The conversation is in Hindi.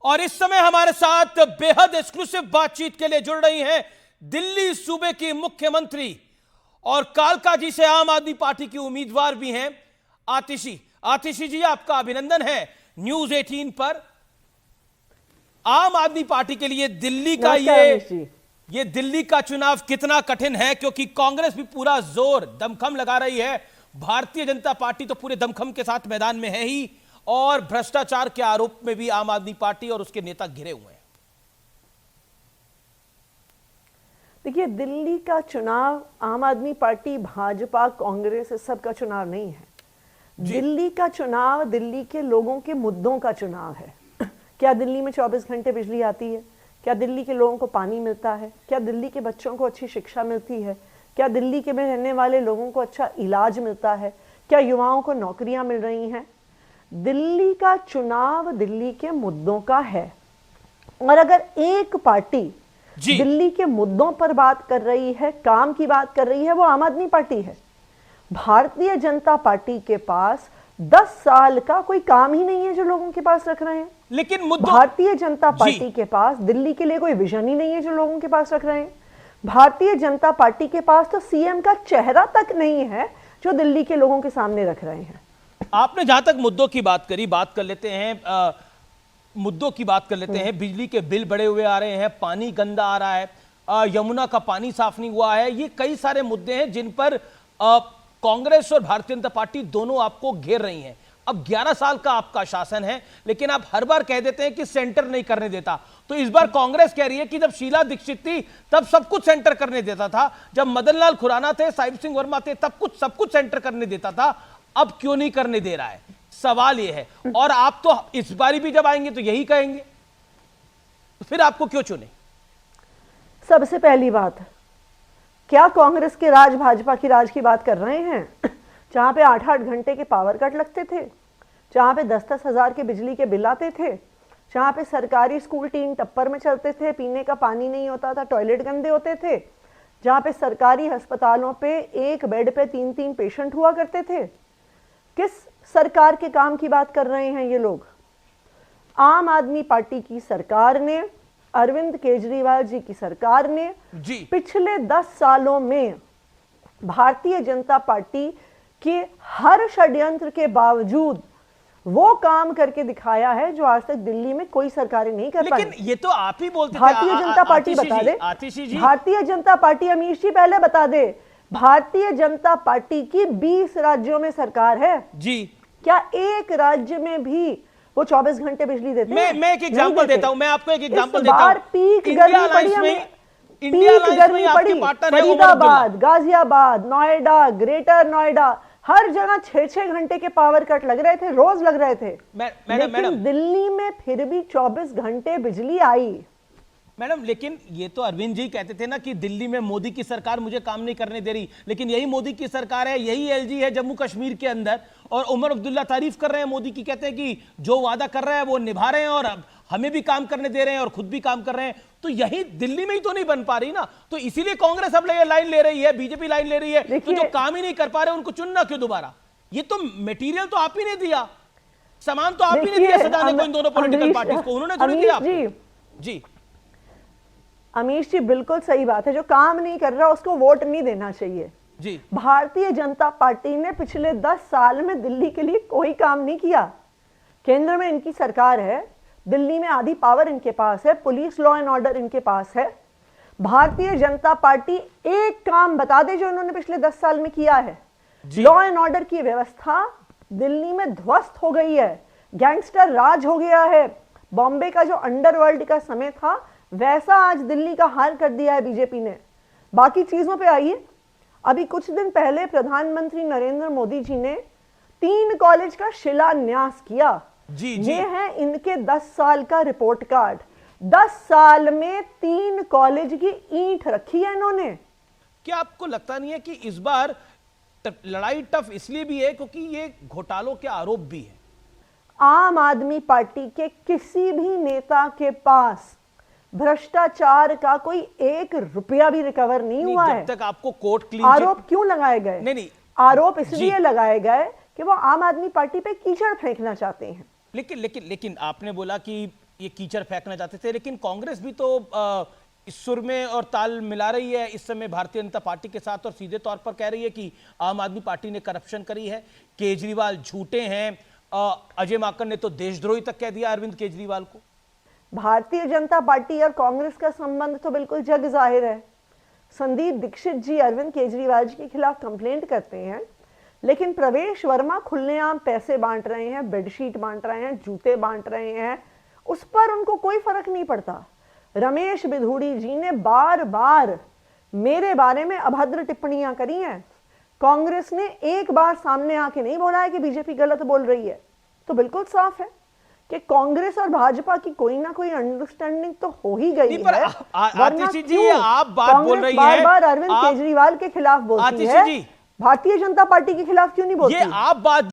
और इस समय हमारे साथ बेहद एक्सक्लूसिव बातचीत के लिए जुड़ रही हैं दिल्ली सूबे की मुख्यमंत्री और कालकाजी से आम आदमी पार्टी की उम्मीदवार भी हैं आतिशी। आतिशी जी, आपका अभिनंदन है न्यूज 18 पर। आम आदमी पार्टी के लिए दिल्ली का ये दिल्ली का चुनाव कितना कठिन है, क्योंकि कांग्रेस भी पूरा जोर दमखम लगा रही है, भारतीय जनता पार्टी तो पूरे दमखम के साथ मैदान में है ही, और भ्रष्टाचार के आरोप में भी आम आदमी पार्टी और उसके नेता घिरे हुए हैं। देखिए, दिल्ली का चुनाव आम आदमी पार्टी, भाजपा, कांग्रेस इस सब का चुनाव नहीं है। दिल्ली का चुनाव दिल्ली के लोगों के मुद्दों का चुनाव है। क्या दिल्ली में 24 घंटे बिजली आती है? क्या दिल्ली के लोगों को पानी मिलता है? क्या दिल्ली के बच्चों को अच्छी शिक्षा मिलती है? क्या दिल्ली के में रहने वाले लोगों को अच्छा इलाज मिलता है? क्या युवाओं को नौकरियां मिल रही हैं? दिल्ली का चुनाव दिल्ली के मुद्दों का है। और अगर एक पार्टी दिल्ली के मुद्दों पर बात कर रही है, काम की बात कर रही है, वो आम आदमी पार्टी है। भारतीय जनता पार्टी के पास 10 साल का कोई काम ही नहीं है जो लोगों के पास रख रहे हैं। लेकिन भारतीय जनता पार्टी के पास दिल्ली के लिए कोई विजन ही नहीं है जो लोगों के पास रख रहे हैं। भारतीय जनता पार्टी के पास तो सीएम का चेहरा तक नहीं है जो दिल्ली के लोगों के सामने रख रहे हैं। आपने जहां तक मुद्दों की बात करी, बात कर लेते हैं मुद्दों की बात कर लेते हैं। बिजली के बिल बढ़े हुए आ रहे हैं, पानी गंदा आ रहा है, यमुना का पानी साफ नहीं हुआ है। ये कई सारे मुद्दे हैं जिन पर कांग्रेस और भारतीय जनता पार्टी दोनों आपको घेर रही हैं। अब 11 साल का आपका शासन है, लेकिन आप हर बार कह देते हैं कि सेंटर नहीं करने देता। तो इस बार कांग्रेस कह रही है कि जब शीला दीक्षित थी तब सब कुछ सेंटर करने देता था, जब मदन लाल खुराना थे, साहिब सिंह वर्मा थे, तब सब कुछ सेंटर करने देता था, अब क्यों नहीं करने दे रहा है? सवाल यह है। और आप तो इस बारी भी जब आएंगे तो यही कहेंगे, तो फिर आपको क्यों चुने? सबसे पहली बात, क्या कांग्रेस के राज भाजपा की राज की बात कर रहे हैं? जहां पे 8-8 घंटे के पावर कट लगते थे, जहां पे 10-10 हजार के बिजली के बिल आते थे, जहां पे सरकारी स्कूल 3 टप्पर में चलते थे, पीने का पानी नहीं होता था, टॉयलेट गंदे होते थे, जहां पे सरकारी अस्पतालों पे एक बेड पे 3-3 पेशेंट हुआ करते थे। किस सरकार के काम की बात कर रहे हैं ये लोग? आम आदमी पार्टी की सरकार ने, अरविंद केजरीवाल जी की सरकार ने पिछले 10 सालों में भारतीय जनता पार्टी के हर षड्यंत्र के बावजूद वो काम करके दिखाया है जो आज तक दिल्ली में कोई सरकारें नहीं कर पाई। लेकिन ये तो आप ही बोलते थे। भारतीय जनता पार्टी बता दे, भारतीय जनता पार्टी, अमीश जी पहले बता दे, भारतीय जनता पार्टी की 20 राज्यों में सरकार है जी। क्या एक राज्य में भी वो 24 घंटे बिजली देते हैं? मैं एक एग्जांपल देता हूं, मैं आपको एक एग्जांपल देता हूं। पीक गर्मी पड़ी फरीदाबाद, गाजियाबाद, नोएडा, ग्रेटर नोएडा, हर जगह 6-6 घंटे के पावर कट लग रहे थे, रोज लग रहे थे। लेकिन दिल्ली में फिर भी 24 घंटे बिजली आई। मैडम, लेकिन ये तो अरविंद जी कहते थे ना कि दिल्ली में मोदी की सरकार मुझे काम नहीं करने दे रही, लेकिन यही मोदी की सरकार है, यही एलजी है जम्मू कश्मीर के अंदर, और उमर अब्दुल्ला तारीफ कर रहे हैं मोदी की, कहते हैं कि जो वादा कर रहे हैं वो निभा रहे हैं और हमें भी काम करने दे रहे हैं और खुद भी काम कर रहे हैं। तो यही दिल्ली में ही तो नहीं बन पा रही ना, तो इसीलिए कांग्रेस अब लाइन ले रही है, बीजेपी लाइन ले रही है। तो जो काम ही नहीं कर पा रहे उनको चुनना क्यों दोबारा? ये तो मटेरियल तो आप ही ने दिया, सामान तो आप ही ने दिया सजाने को इन दोनों पॉलिटिकल पार्टीज को, उन्होंने थोड़ी दिया जी। अमीश जी, बिल्कुल सही बात है, जो काम नहीं कर रहा उसको वोट नहीं देना चाहिए जी। भारतीय जनता पार्टी ने पिछले 10 साल में दिल्ली के लिए कोई काम नहीं किया। केंद्र में इनकी सरकार है, दिल्ली में आधी पावर इनके पास है, पुलिस, लॉ एंड ऑर्डर इनके पास है। भारतीय जनता पार्टी एक काम बता दे जो इन्होंने पिछले 10 साल में किया है। लॉ एंड ऑर्डर की व्यवस्था दिल्ली में ध्वस्त हो गई है, गैंगस्टर राज हो गया है। बॉम्बे का जो अंडरवर्ल्ड का समय था वैसा आज दिल्ली का हाल कर दिया है बीजेपी ने। बाकी चीजों पे आइए, अभी कुछ दिन पहले प्रधानमंत्री नरेंद्र मोदी जी ने 3 कॉलेज का शिलान्यास किया जी। ये है इनके 10 साल का रिपोर्ट कार्ड। 10 साल में 3 कॉलेज की ईंट रखी है इन्होंने। क्या आपको लगता नहीं है कि इस बार लड़ाई टफ इसलिए भी है क्योंकि ये घोटालों के आरोप भी है? आम आदमी पार्टी के किसी भी नेता के पास भ्रष्टाचार का कोई 1 रुपया भी रिकवर नहीं हुआ है। जब तक आपको कोर्ट क्लीन आरोप क्यों लगाए गए? नहीं, आरोप इसलिए लगाए गए कि वो आम आदमी पार्टी पे कीचड़ फेंकना चाहते हैं। लेकिन आपने बोला कि ये कीचड़ फेंकना चाहते थे, लेकिन कांग्रेस भी तो इस सुर में और ताल मिला रही है इस समय भारतीय जनता पार्टी के साथ, और सीधे तौर पर कह रही है कि आम आदमी पार्टी ने करप्शन करी है, केजरीवाल झूठे हैं। अजय माकन ने तो देशद्रोही तक कह दिया अरविंद केजरीवाल को। भारतीय जनता पार्टी और कांग्रेस का संबंध तो बिल्कुल जग जाहिर है। संदीप दीक्षित जी अरविंद केजरीवाल जी के खिलाफ कंप्लेंट करते हैं, लेकिन प्रवेश वर्मा खुलेआम पैसे बांट रहे हैं, बेडशीट बांट रहे हैं, जूते बांट रहे हैं, उस पर उनको कोई फर्क नहीं पड़ता। रमेश बिधूड़ी जी ने बार बार मेरे बारे में अभद्र टिप्पणियां करी हैं, कांग्रेस ने एक बार सामने आके नहीं बोला है कि बीजेपी गलत बोल रही है। तो बिल्कुल साफ है कि कांग्रेस और भाजपा की कोई ना कोई अंडरस्टैंडिंग तो हो ही गई है। आतिशी जी, आप बात बोल रही हैं, बार बार अरविंद केजरीवाल के खिलाफ बोलती है, भारतीय जनता पार्टी के खिलाफ क्यों नहीं बोलती? ये आप बात